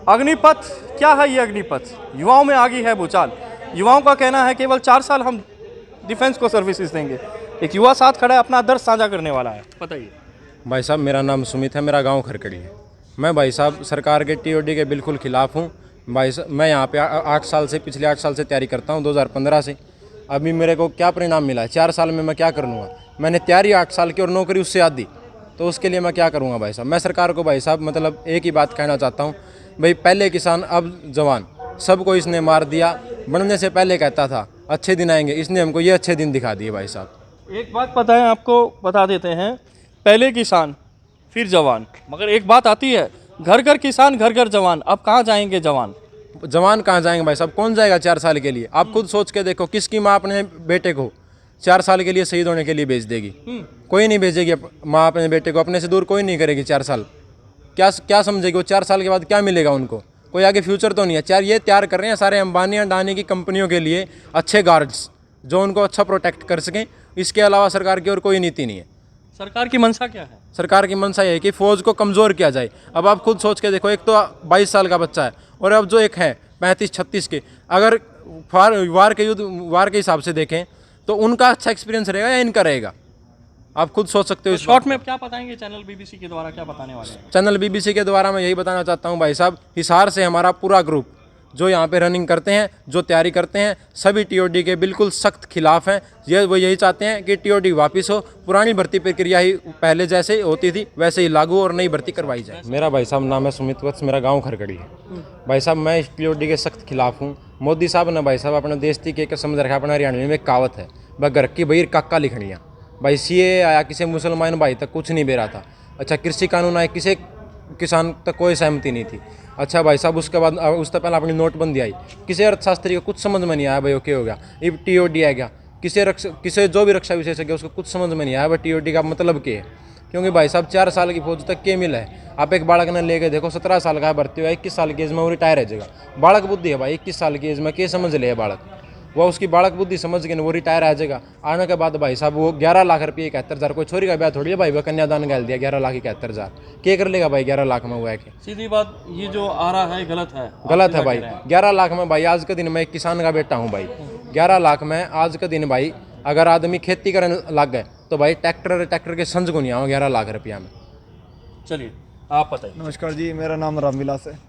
अग्निपथ क्या है ये अग्निपथ? युवाओं में आ गई है भूचाल। युवाओं का कहना है केवल 4 साल हम डिफेंस को सर्विसेज देंगे। एक युवा साथ खड़ा है, अपना दर्द साझा करने वाला है। बताइए। भाई साहब, मेरा नाम सुमित है, मेरा गांव खरकड़ी है। मैं भाई साहब सरकार के टीओडी के बिल्कुल खिलाफ हूं। भाई साहब, मैं यहाँ पे 8 साल से, पिछले 8 साल से तैयारी करता हूं, 2015 से। अभी मेरे को क्या परिणाम मिला है? 4 साल में मैं क्या कर लूँगा? मैंने तैयारी 8 साल की और नौकरी उससे आधी, तो उसके लिए मैं क्या करूँगा भाई साहब? मैं सरकार को भाई साहब मतलब एक ही बात कहना चाहता हूँ, भाई पहले किसान अब जवान, सबको इसने मार दिया। बनने से पहले कहता था अच्छे दिन आएंगे, इसने हमको ये अच्छे दिन दिखा दिए भाई साहब। एक बात पता है आपको, बता देते हैं, पहले किसान फिर जवान, मगर एक बात आती है, घर घर किसान घर घर जवान। अब कहाँ जाएंगे जवान? जवान कहाँ जाएंगे भाई साहब? कौन जाएगा 4 साल के लिए? आप खुद सोच के देखो, किसकी माँ अपने बेटे को 4 साल के लिए शहीद होने के लिए भेज देगी? कोई नहीं भेजेगी माँ अपने बेटे को, अपने से दूर कोई नहीं करेगी 4 साल। क्या क्या समझेगी वो? 4 साल के बाद क्या मिलेगा उनको? कोई आगे फ्यूचर तो नहीं है। ये तैयार कर रहे हैं सारे अंबानी अडानी की कंपनियों के लिए अच्छे गार्ड्स, जो उनको अच्छा प्रोटेक्ट कर सकें। इसके अलावा सरकार की और कोई नीति नहीं है। सरकार की मंशा क्या है? सरकार की मंशा ये है कि फौज को कमज़ोर किया जाए। अब आप खुद सोच के देखो, एक तो 22 साल का बच्चा है और अब जो एक है 35-36 के, अगर वार के हिसाब से देखें तो उनका अच्छा एक्सपीरियंस रहेगा या इनका रहेगा? आप खुद सोच सकते हो। तो शॉर्ट में क्या बताएंगे? चैनल बीबीसी के द्वारा क्या बताने वाले हैं? चैनल बीबीसी के द्वारा मैं यही बताना चाहता हूं भाई साहब, हिसार से हमारा पूरा ग्रुप जो यहाँ पे रनिंग करते हैं, जो तैयारी करते हैं, सभी टीओडी के बिल्कुल सख्त खिलाफ हैं। वो यही चाहते हैं कि टीओडी वापस हो, पुरानी भर्ती प्रक्रिया ही पहले जैसे होती थी वैसे ही लागू और नई भर्ती करवाई जाए। मेरा भाई साहब नाम है सुमित वत्स, मेरा गाँव खरकड़ी है। भाई साहब, मैं इस टीओडी के सख्त खिलाफ हूँ। मोदी साहब ने भाई साहब अपने देश की समझ रखा। अपना हरियाणवी में कहावत है, वह घर की बहिर काका लिखनियाँ। भाई सीए आया, किसी मुसलमान भाई तक कुछ नहीं दे रहा था। अच्छा, कृषि कानून आए, किसी किसान तक कोई सहमति नहीं थी। अच्छा भाई साहब, उसके बाद उससे पहले अपनी नोटबंदी आई, किसी अर्थशास्त्री को कुछ समझ में नहीं आया भाई वो क्या हो गया। ये टीओडी आ गया, किसी जो भी रक्षा विशेषज्ञ उसको कुछ समझ में नहीं आया भाई टीओडी का मतलब क्या है। क्योंकि भाई साहब 4 साल की फौज तक क्या मिला है? आप एक बालक ने लेके देखो, 17 साल का भर्ती हुआ, 21 साल की एज में वो रिटायर हो जाएगा। बालक बुद्धि है भाई, 21 साल की एज में क्या समझ ले बालक? वो उसकी बालक बुद्धि समझ के वो रिटायर आ जाएगा। आने के बाद भाई साहब वो 11 लाख रुपये 71,000, कोई छोरी का ब्याह थोड़ी है भाई, वो कन्यादान गाल दिया 11 लाख 71,000, क्या कर लेगा भाई 11 लाख में? हुआ है कि सीधी बात, ये जो आ रहा है गलत है। गलत है भाई। 11 लाख में भाई, आज के दिन में एक किसान का बेटा हूँ भाई, 11 लाख में आज के दिन भाई अगर आदमी खेती करने लग गए तो भाई ट्रैक्टर के संज को नहीं आओ 11 लाख रुपया में। चलिए आप बताइए। नमस्कार जी, मेरा नाम रामविलास है।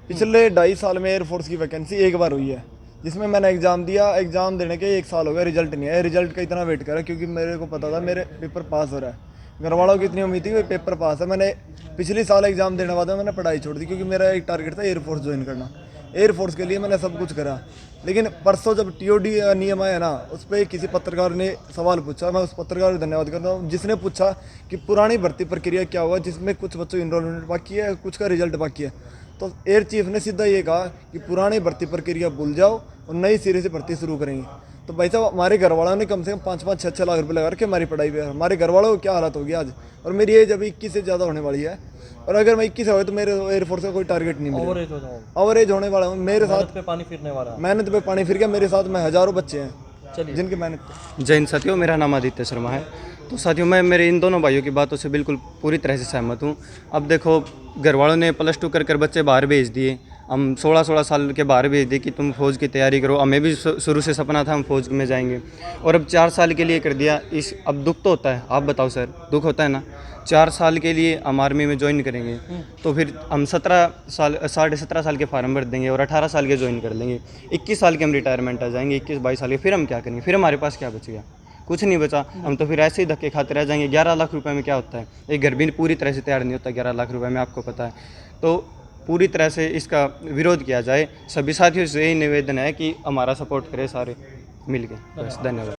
पिछले 2.5 साल में एयरफोर्स की वैकेंसी एक बार हुई है, जिसमें मैंने एग्ज़ाम दिया। एग्ज़ाम देने के 1 साल हो गया, रिजल्ट नहीं आया। रिजल्ट का इतना वेट करा क्योंकि मेरे को पता था मेरे पेपर पास हो रहा है। घर वालों की इतनी उम्मीद थी कि पेपर पास है। मैंने पिछले साल एग्ज़ाम देने बाद मैंने पढ़ाई छोड़ दी क्योंकि मेरा एक टारगेट था एयरफोर्स ज्वाइन करना। एयरफोर्स के लिए मैंने सब कुछ करा, लेकिन परसों जब टीओडी नियम आया ना, उस पर किसी पत्रकार ने सवाल पूछा। मैं उस पत्रकार को धन्यवाद करता हूँ जिसने पूछा कि पुरानी भर्ती प्रक्रिया क्या हुआ, जिसमें कुछ बच्चों की इनरोलमेंट बाकी है, कुछ का रिजल्ट बाकी है। तो एयर चीफ ने सीधा ये कहा कि पुरानी भर्ती प्रक्रिया भूल जाओ और नई सिरे से भर्ती शुरू करेंगे। तो भाई साहब, हमारे घर वालों ने कम से कम 5-5, 6-6 लाख रुपए लगा के हमारी पढ़ाई पे, हमारे घर वालों को क्या हालत होगी आज। और मेरी एज अभी 21 से ज़्यादा होने वाली है, और अगर मैं 21 हो तो मेरे एयरफोर्स का कोई टारगेट नहीं मिलेगा। ओवरेज होने वाला हूँ। मेरे साथ पे पानी फिरने वाला है। मेहनत पे पानी फिर गया। मेरे साथ में हज़ारों बच्चे हैं जिनकी मेहनत पे। जय हिंद साथियों, मेरा नाम आदित्य शर्मा है। तो साथियों, मैं मेरे इन दोनों भाइयों की बातों से बिल्कुल पूरी तरह से सहमत हूँ। अब देखो, घर वालों ने +2 कर बच्चे बाहर भेज दिए। हम 16-16 साल के बाहर भेज दिए कि तुम फौज की तैयारी करो। हमें भी शुरू से सपना था हम फौज में जाएंगे, और अब 4 साल के लिए कर दिया। अब दुख तो होता है, आप बताओ सर, दुख होता है ना? 4 साल के लिए हम आर्मी में ज्वाइन करेंगे तो फिर हम 17 साल के फार्म भर देंगे और 18 साल के ज्वाइन कर लेंगे। 21 साल के हम रिटायरमेंट आ जाएंगे, 21-22 साल के। फिर हम क्या करेंगे? फिर हमारे पास क्या बचेगा? कुछ नहीं बचा। हम तो फिर ऐसे ही धक्के खाते रह जाएंगे। 11 लाख रुपए में क्या होता है? एक घर भी पूरी तरह से तैयार नहीं होता 11 लाख रुपए में, आपको पता है। तो पूरी तरह से इसका विरोध किया जाए। सभी साथियों से यही निवेदन है कि हमारा सपोर्ट करें सारे मिलके। बस, धन्यवाद।